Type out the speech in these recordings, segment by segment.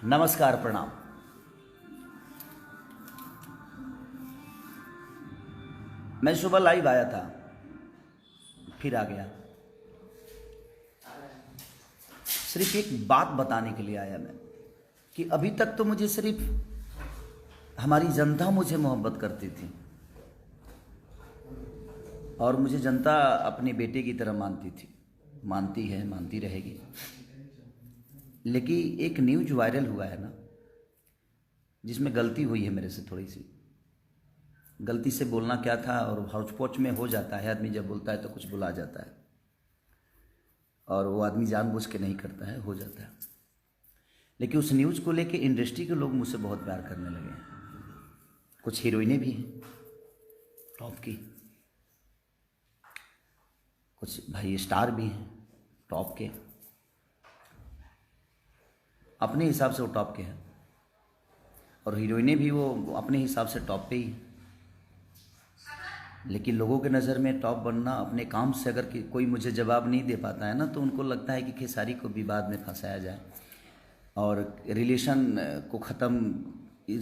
नमस्कार, प्रणाम। मैं सुबह लाइव आया था, फिर आ गया। सिर्फ एक बात बताने के लिए आया मैं कि अभी तक तो मुझे सिर्फ हमारी जनता मुझे मोहब्बत करती थी और मुझे जनता अपने बेटे की तरह मानती थी, मानती है, मानती रहेगी। लेकिन एक न्यूज वायरल हुआ है ना, जिसमें गलती हुई है मेरे से, थोड़ी सी गलती से बोलना क्या था, और हौच पौच में हो जाता है। आदमी जब बोलता है तो कुछ बुला जाता है, और वो आदमी जानबूझ के नहीं करता है, हो जाता है। लेकिन उस न्यूज़ को लेके इंडस्ट्री के लोग मुझसे बहुत प्यार करने लगे हैं। कुछ हीरोइनें भी हैं टॉप की, कुछ भाई स्टार भी हैं टॉप के, अपने हिसाब से वो टॉप के हैं, और हीरोइनें भी वो अपने हिसाब से टॉप पे ही हैं। लेकिन लोगों के नज़र में टॉप बनना अपने काम से, अगर कोई मुझे जवाब नहीं दे पाता है ना, तो उनको लगता है कि खेसारी को विवाद में फंसाया जाए और रिलेशन को ख़त्म,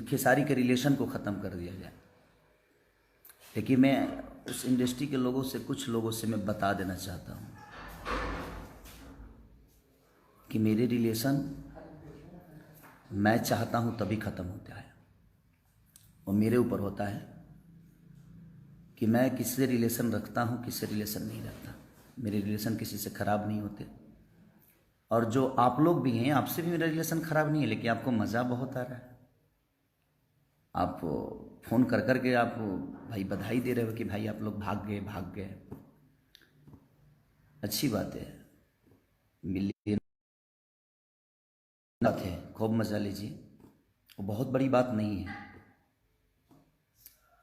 खेसारी के रिलेशन को ख़त्म कर दिया जाए। लेकिन मैं उस इंडस्ट्री के लोगों से, कुछ लोगों से मैं बता देना चाहता हूँ कि मेरे रिलेशन मैं चाहता हूँ तभी ख़त्म होता है, और मेरे ऊपर होता है कि मैं किससे रिलेशन रखता हूँ, किससे रिलेशन नहीं रखता। मेरे रिलेशन किसी से ख़राब नहीं होते, और जो आप लोग भी हैं, आपसे भी मेरा रिलेशन ख़राब नहीं है, लेकिन आपको मज़ा बहुत आ रहा है। आप फ़ोन कर कर के आप भाई बधाई दे रहे हो कि भाई आप लोग भाग गए। अच्छी बात है, मिलिए बात है, खूब मज़ा लीजिए, वो बहुत बड़ी बात नहीं है।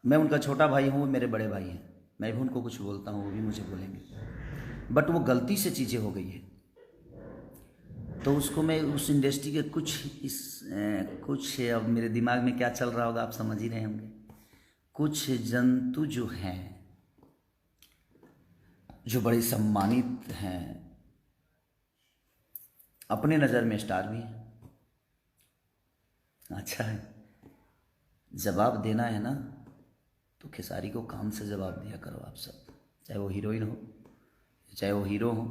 मैं उनका छोटा भाई हूँ, वो मेरे बड़े भाई हैं, मैं भी उनको कुछ बोलता हूँ, वो भी मुझे बोलेंगे। बट वो गलती से चीज़ें हो गई है, तो उसको मैं उस इंडस्ट्री के कुछ अब मेरे दिमाग में क्या चल रहा होगा आप समझ ही रहे होंगे। कुछ जंतु जो हैं, जो बड़े सम्मानित हैं, अपने नज़र में स्टार भी हैं। अच्छा है, जवाब देना है ना, तो खेसारी को काम से जवाब दिया करो आप सब, चाहे वो हीरोइन हो, चाहे वो हीरो हो,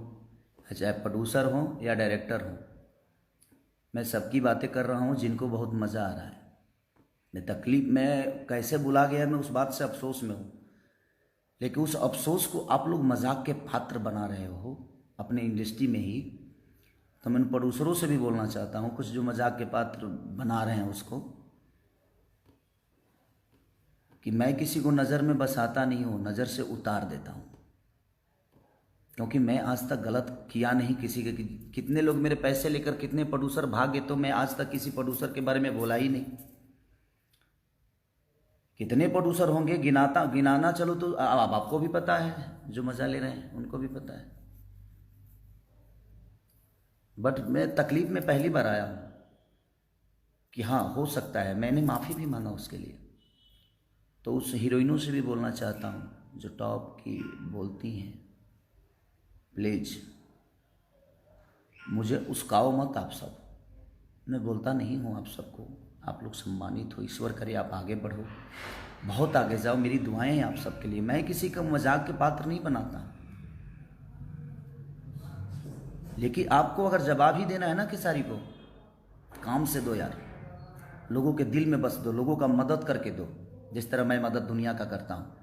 चाहे प्रोड्यूसर हो या डायरेक्टर हो। मैं सबकी बातें कर रहा हूँ जिनको बहुत मज़ा आ रहा है। मैं कैसे बुला गया, मैं उस बात से अफसोस में हूँ। लेकिन उस अफसोस को आप लोग मजाक के पात्र बना रहे हो अपने इंडस्ट्री में ही। तो मैं प्रोड्यूसरों से भी बोलना चाहता हूँ, कुछ जो मजाक के पात्र बना रहे हैं उसको, कि मैं किसी को नज़र में बसाता नहीं हूँ, नज़र से उतार देता हूँ। क्योंकि मैं आज तक गलत किया नहीं किसी के। कितने लोग मेरे पैसे लेकर, कितने प्रोड्यूसर भागे, तो मैं आज तक किसी प्रोड्यूसर के बारे में बोला ही नहीं। कितने प्रोड्यूसर होंगे, गिनाना चलो तो अब आपको भी पता है, जो मज़ा ले रहे हैं उनको भी पता है। बट मैं तकलीफ में पहली बार आया हूँ कि हाँ हो सकता है, मैंने माफ़ी भी मांगा उसके लिए। तो उस हीरोइनों से भी बोलना चाहता हूँ जो टॉप की बोलती हैं, प्लीज़ मुझे उस्काओ मत आप सब। मैं बोलता नहीं हूँ आप सबको, आप लोग सम्मानित हो, ईश्वर करे आप आगे बढ़ो, बहुत आगे जाओ, मेरी दुआएं हैं आप सबके लिए। मैं किसी का मजाक के पात्र नहीं बनाता, लेकिन आपको अगर जवाब ही देना है ना खेसारी को, काम से दो यार, लोगों के दिल में बस दो, लोगों का मदद करके दो, जिस तरह मैं मदद दुनिया का करता हूँ।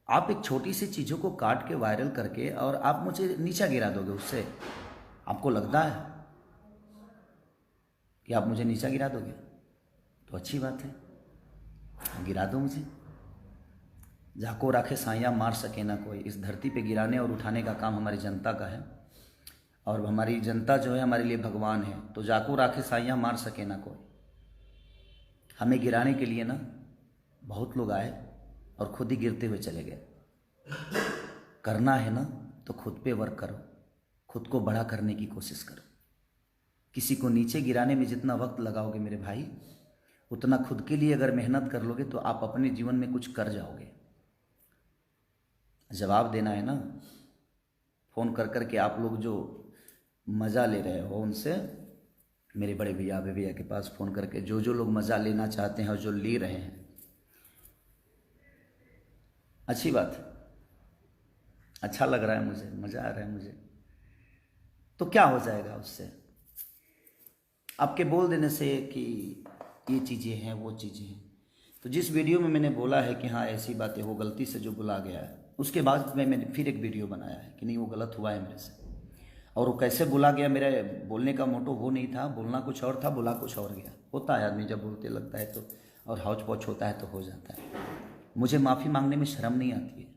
आप एक छोटी सी चीज़ों को काट के वायरल करके और आप मुझे नीचा गिरा दोगे, उससे आपको लगता है कि आप मुझे नीचा गिरा दोगे, तो अच्छी बात है, गिरा दो मुझे। जाको राखे साइयाँ मार सके ना कोई। इस धरती पे गिराने और उठाने का काम हमारी जनता का है, और हमारी जनता जो है हमारे लिए भगवान है। तो जाको राखे साइयाँ मार सके ना कोई। हमें गिराने के लिए ना बहुत लोग आए और खुद ही गिरते हुए चले गए। करना है ना तो खुद पे वर्क करो, खुद को बड़ा करने की कोशिश करो। किसी को नीचे गिराने में जितना वक्त लगाओगे मेरे भाई, उतना खुद के लिए अगर मेहनत कर लोगे तो आप अपने जीवन में कुछ कर जाओगे। जवाब देना है ना, फ़ोन कर कर के आप लोग जो मज़ा ले रहे हो उनसे मेरे बड़े भैया भैया के पास फ़ोन करके जो जो लोग मज़ा लेना चाहते हैं और जो ले रहे हैं, अच्छी बात है, अच्छा लग रहा है मुझे, मज़ा आ रहा है मुझे। तो क्या हो जाएगा उससे? आपके बोल देने से कि ये चीज़ें हैं वो चीज़ें हैं। तो जिस वीडियो में मैंने बोला है कि हाँ ऐसी बातें हो, गलती से जो बोला गया है, उसके बाद मैंने फिर एक वीडियो बनाया है कि नहीं वो गलत हुआ है मेरे से, और वो कैसे बोला गया, मेरे बोलने का मोटो वो नहीं था, बोलना कुछ और था, बोला कुछ और गया। होता है, आदमी जब बोलते लगता है तो, और हौच पौच होता है तो हो जाता है। मुझे माफ़ी मांगने में शर्म नहीं आती है,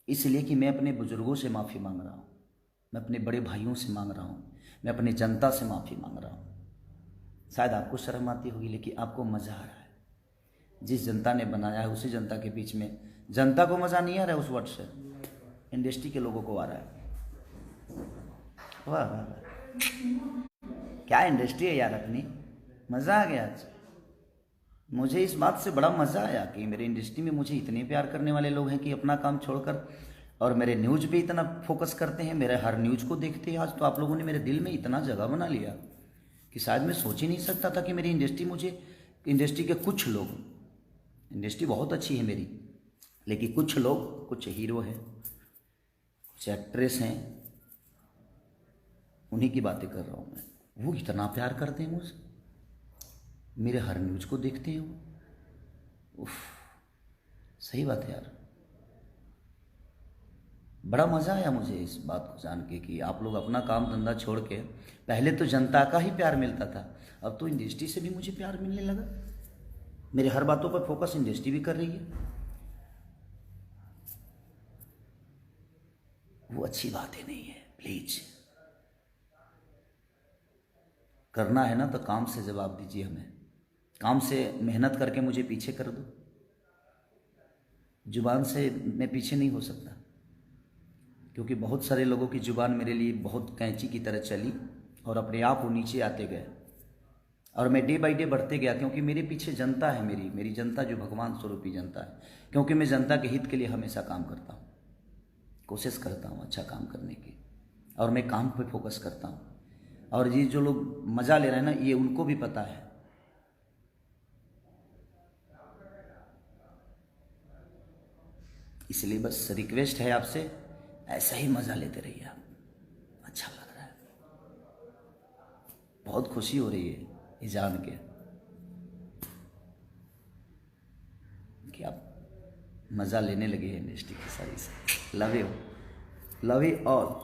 इसलिए कि मैं अपने बुज़ुर्गों से माफ़ी मांग रहा हूँ, मैं अपने बड़े भाइयों से मांग रहा हूँ, मैं अपनी जनता से माफ़ी मांग रहा हूँ। शायद आपको शर्म आती होगी, लेकिन आपको मज़ा आ रहा है। जिस जनता ने बनाया है उसी जनता के बीच में, जनता को मज़ा नहीं आ रहा है उस वर्ड से, इंडस्ट्री के लोगों को आ रहा है। वाह वाह वाह, क्या इंडस्ट्री है यार अपनी, मज़ा आ गया आज। मुझे इस बात से बड़ा मज़ा आया कि मेरे इंडस्ट्री में मुझे इतने प्यार करने वाले लोग हैं कि अपना काम छोड़कर और मेरे न्यूज़ पे इतना फोकस करते हैं, मेरे हर न्यूज़ को देखते हैं। आज तो आप लोगों ने मेरे दिल में इतना जगह बना लिया कि शायद मैं सोच ही नहीं सकता था कि मेरी इंडस्ट्री, मुझे इंडस्ट्री के कुछ लोग, इंडस्ट्री बहुत अच्छी है मेरी, लेकिन कुछ लोग, कुछ हीरो हैं, कुछ एक्ट्रेस हैं, उन्हीं की बातें कर रहा हूँ मैं। वो इतना प्यार करते हैं मुझसे, मेरे हर न्यूज़ को देखते हैं वो। उफ, सही बात है यार, बड़ा मज़ा आया मुझे इस बात को जान के कि आप लोग अपना काम धंधा छोड़ के, पहले तो जनता का ही प्यार मिलता था, अब तो इंडस्ट्री से भी मुझे प्यार मिलने लगा। मेरे हर बातों पर फोकस इंडस्ट्री भी कर रही है, वो अच्छी बातें नहीं है। प्लीज करना है ना तो काम से जवाब दीजिए हमें, काम से मेहनत करके मुझे पीछे कर दो। जुबान से मैं पीछे नहीं हो सकता, क्योंकि बहुत सारे लोगों की जुबान मेरे लिए बहुत कैंची की तरह चली और अपने आप वो नीचे आते गए, और मैं डे बाई डे बढ़ते गया, क्योंकि मेरे पीछे जनता है, मेरी जनता जो भगवान स्वरूपी जनता है। क्योंकि मैं जनता के हित के लिए हमेशा काम करता हूँ, कोशिश करता हूँ अच्छा काम करने की, और मैं काम पे फोकस करता हूँ। और ये जो लोग मज़ा ले रहे हैं ना, ये उनको भी पता है। इसलिए बस रिक्वेस्ट है आपसे, ऐसा ही मज़ा लेते रहिए आप, अच्छा लग रहा है, बहुत खुशी हो रही है ये जान के कि आप मज़ा लेने लगे हैं इंडस्ट्री की सारी से। Love you, love you all.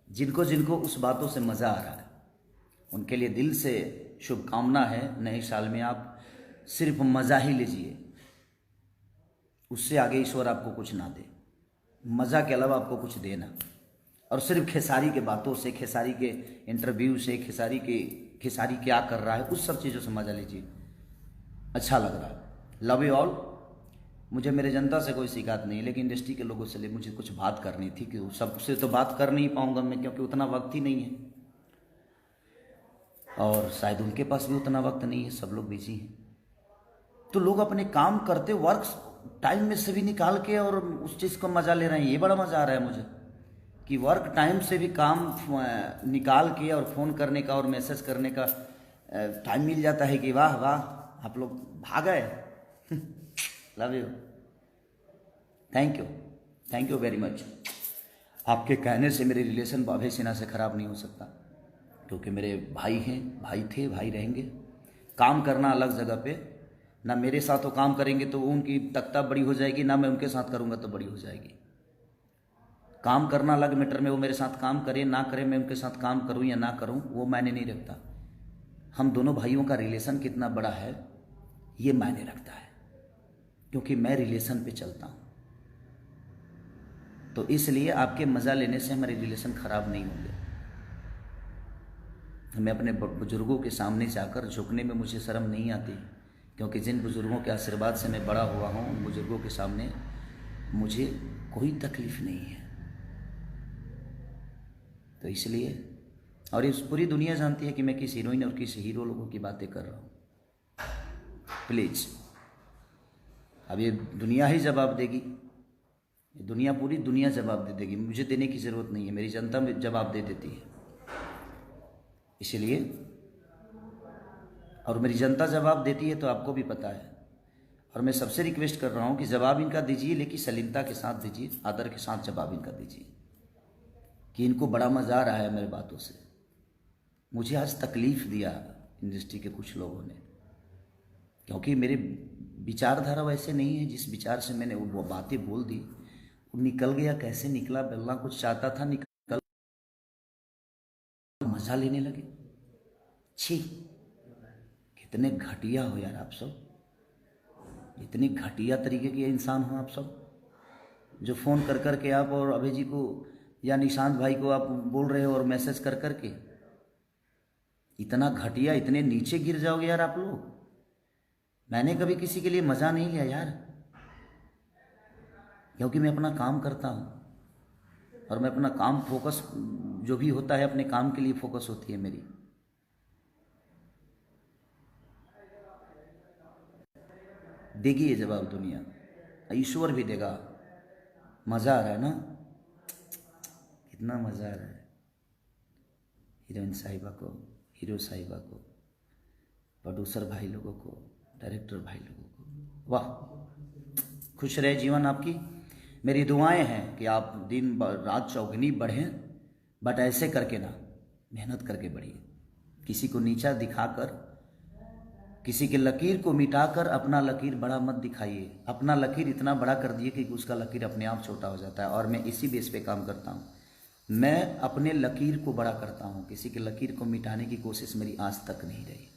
जिनको जिनको उस बातों से मज़ा आ रहा है उनके लिए दिल से शुभकामना है। नए साल में आप सिर्फ मज़ा ही लीजिए, उससे आगे ईश्वर आपको कुछ ना दे, मज़ा के अलावा आपको कुछ देना। और सिर्फ खेसारी के बातों से, खेसारी के इंटरव्यू से, खेसारी क्या कर रहा है, उस सब चीज़ों से मज़ा लीजिए, अच्छा लग रहा है। Love you all. मुझे मेरे जनता से कोई शिकायत नहीं, लेकिन इंडस्ट्री के लोगों से मुझे कुछ बात करनी थी, कि सबसे तो बात कर नहीं पाऊंगा मैं, क्योंकि उतना वक्त ही नहीं है, और शायद उनके पास भी उतना वक्त नहीं है, सब लोग बिजी हैं। तो लोग अपने काम करते वर्क टाइम में से भी निकाल के और उस चीज़ को मज़ा ले रहे हैं। ये बड़ा मज़ा आ रहा है मुझे कि वर्क टाइम से भी काम निकाल के और फ़ोन करने का और मैसेज करने का टाइम मिल जाता है कि वाह वाह आप लोग भाग गए। Love you, thank you very much. आपके कहने से मेरे रिलेशन बाबे सिन्हा से ख़राब नहीं हो सकता, क्योंकि मेरे भाई हैं, भाई थे, भाई रहेंगे। काम करना अलग जगह पे, ना मेरे साथ वो काम करेंगे तो उनकी तख्ता बड़ी हो जाएगी, ना मैं उनके साथ करूँगा तो बड़ी हो जाएगी। काम करना अलग मैटर में, वो मेरे साथ काम करे ना करे, मैं उनके साथ काम करूँ या ना करूँ वो मायने नहीं रखता। हम दोनों भाइयों का रिलेशन कितना बड़ा है ये मायने रखता है, क्योंकि मैं रिलेशन पे चलता हूँ। तो इसलिए आपके मज़ा लेने से हमारे रिलेशन ख़राब नहीं होंगे। मैं अपने बुजुर्गों के सामने जाकर झुकने में मुझे शर्म नहीं आती, क्योंकि जिन बुजुर्गों के आशीर्वाद से मैं बड़ा हुआ हूँ, उन बुजुर्गों के सामने मुझे कोई तकलीफ़ नहीं है। तो इसलिए, और इस पूरी दुनिया जानती है कि मैं किस हीरोइन और किस हीरो लोगों की बातें कर रहा हूँ। प्लीज़, अब ये दुनिया ही जवाब देगी, ये दुनिया, पूरी दुनिया जवाब दे देगी, मुझे देने की ज़रूरत नहीं है, मेरी जनता में जवाब दे देती है। इसलिए, और मेरी जनता जवाब देती है तो आपको भी पता है। और मैं सबसे रिक्वेस्ट कर रहा हूँ कि जवाब इनका दीजिए, लेकिन सलीमता के साथ दीजिए, आदर के साथ जवाब इनका दीजिए, कि इनको बड़ा मज़ा आ रहा है मेरे बातों से। मुझे आज तकलीफ़ दिया इंडस्ट्री के कुछ लोगों ने, क्योंकि मेरे विचारधारा वैसे नहीं है। जिस विचार से मैंने वो बातें बोल दी, वो निकल गया, कैसे निकला, बोलना कुछ चाहता था, निकल, मज़ा लेने लगे। छी, कितने घटिया हो यार आप सब, इतने घटिया तरीके के इंसान हो आप सब, जो फ़ोन कर कर के आप और अभय जी को या निशांत भाई को आप बोल रहे हो और मैसेज कर कर के, इतना घटिया, इतने नीचे गिर जाओगे यार आप लोग। मैंने कभी किसी के लिए मज़ा नहीं लिया यार, क्योंकि मैं अपना काम करता हूँ और मैं अपना काम फोकस, जो भी होता है अपने काम के लिए फोकस होती है मेरी। देगी ये जवाब दुनिया, ईश्वर भी देगा। मज़ा आ रहा है ना, कितना मज़ा आ रहा है। हीरोइन साहिबा को, हीरो साहिबा को, प्रोड्यूसर भाई लोगों को, डायरेक्टर भाई लोगों को, वाह, खुश रहे जीवन आपकी। मेरी दुआएं हैं कि आप दिन रात चौगुनी बढ़ें, बट ऐसे करके ना, मेहनत करके बढ़िए। किसी को नीचा दिखाकर, किसी के लकीर को मिटाकर अपना लकीर बड़ा मत दिखाइए। अपना लकीर इतना बड़ा कर दिए कि उसका लकीर अपने आप छोटा हो जाता है। और मैं इसी बेस पे काम करता हूँ, मैं अपने लकीर को बड़ा करता हूँ, किसी के लकीर को मिटाने की कोशिश मेरी आज तक नहीं रही।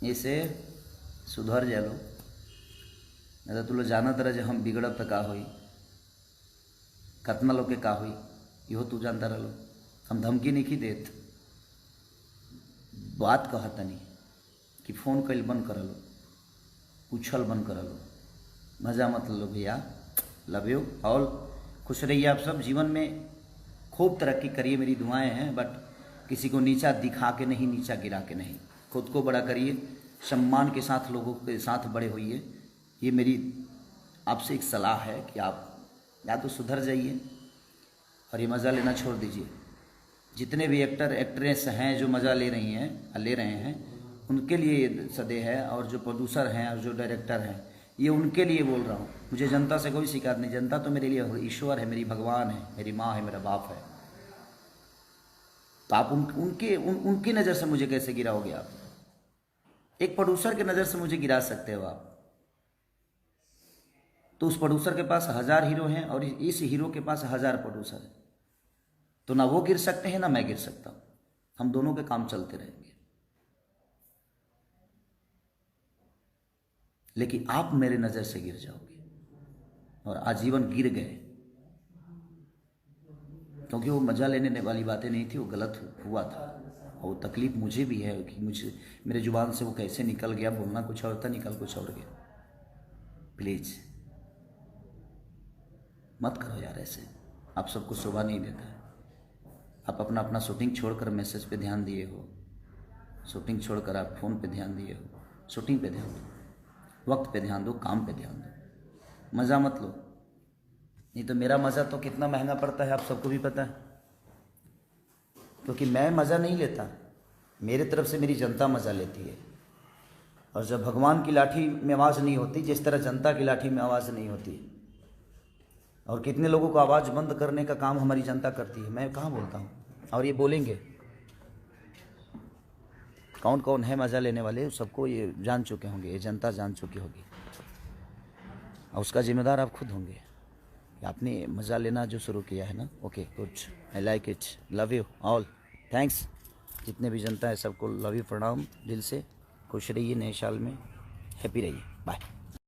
ऐसे सुधर जालो, नहीं तो तुलो जाना तरह जो हम बिगड़ब तो का हुई, कतना लोग के का हुई, इहो तू जानता रहो। हम धमकी नहीं की देत, बात कहता नहीं कि फ़ोन कल बंद कर लो, पूछल बंद कर लो, मज़ा मत लो भैया। लव यू ऑल, खुश रहिए आप सब, जीवन में खूब तरक्की करिए, मेरी दुआएं हैं। बट किसी को नीचा दिखा के नहीं, नीचा गिरा के नहीं, खुद को बड़ा करिए, सम्मान के साथ लोगों के साथ बड़े होइए। ये मेरी आपसे एक सलाह है कि आप या तो सुधर जाइए और ये मज़ा लेना छोड़ दीजिए। जितने भी एक्टर एक्ट्रेस हैं जो मज़ा ले रही हैं, ले रहे हैं, उनके लिए ये सदे है। और जो प्रोड्यूसर हैं और जो डायरेक्टर हैं, ये उनके लिए बोल रहा हूँ। मुझे जनता से कोई शिकायत नहीं, जनता तो मेरे लिए ईश्वर है, मेरी भगवान है, मेरी माँ है, मेरा बाप है। तो आप उनकी नज़र से मुझे कैसे गिराओगे आप? एक प्रोड्यूसर की नज़र से मुझे गिरा सकते हो आप? तो उस प्रोड्यूसर के पास 1000 हीरो हैं और इस हीरो के पास 1000 प्रोड्यूसर है, तो ना वो गिर सकते हैं ना मैं गिर सकता हूँ। हम दोनों के काम चलते रहेंगे। लेकिन आप मेरे नज़र से गिर जाओगे और आजीवन गिर गए, क्योंकि वो मज़ा लेने वाली बातें नहीं थी, वो गलत हुआ था। और वो तकलीफ़ मुझे भी है कि मुझे, मेरे जुबान से वो कैसे निकल गया, बोलना कुछ और था, निकल कुछ और गया। प्लीज़ मत करो यार ऐसे, आप सबको शोभा नहीं देता है। आप अपना अपना शूटिंग छोड़कर मैसेज पे ध्यान दिए हो, शूटिंग छोड़कर आप फ़ोन पे ध्यान दिए हो। शूटिंग पे ध्यान दो, वक्त पे ध्यान दो, काम पे ध्यान दो, मज़ा मत लो। नहीं तो मेरा मज़ा तो कितना महंगा पड़ता है आप सबको भी पता है, क्योंकि मैं मज़ा नहीं लेता, मेरे तरफ से मेरी जनता मज़ा लेती है। और जब भगवान की लाठी में आवाज़ नहीं होती, जिस तरह जनता की लाठी में आवाज़ नहीं होती, और कितने लोगों को आवाज़ बंद करने का काम हमारी जनता करती है, मैं कहाँ बोलता हूँ। और ये बोलेंगे कौन कौन है मज़ा लेने वाले, सबको ये जान चुके होंगे, ये जनता जान चुकी होगी, और उसका जिम्मेदार आप खुद होंगे। आपने मज़ा लेना जो शुरू किया है ना, okay good, I like it, love you all, thanks. जितने भी जनता है सबको लव यू, प्रणाम दिल से। खुश रहिए, नए साल में हैप्पी रहिए, बाय।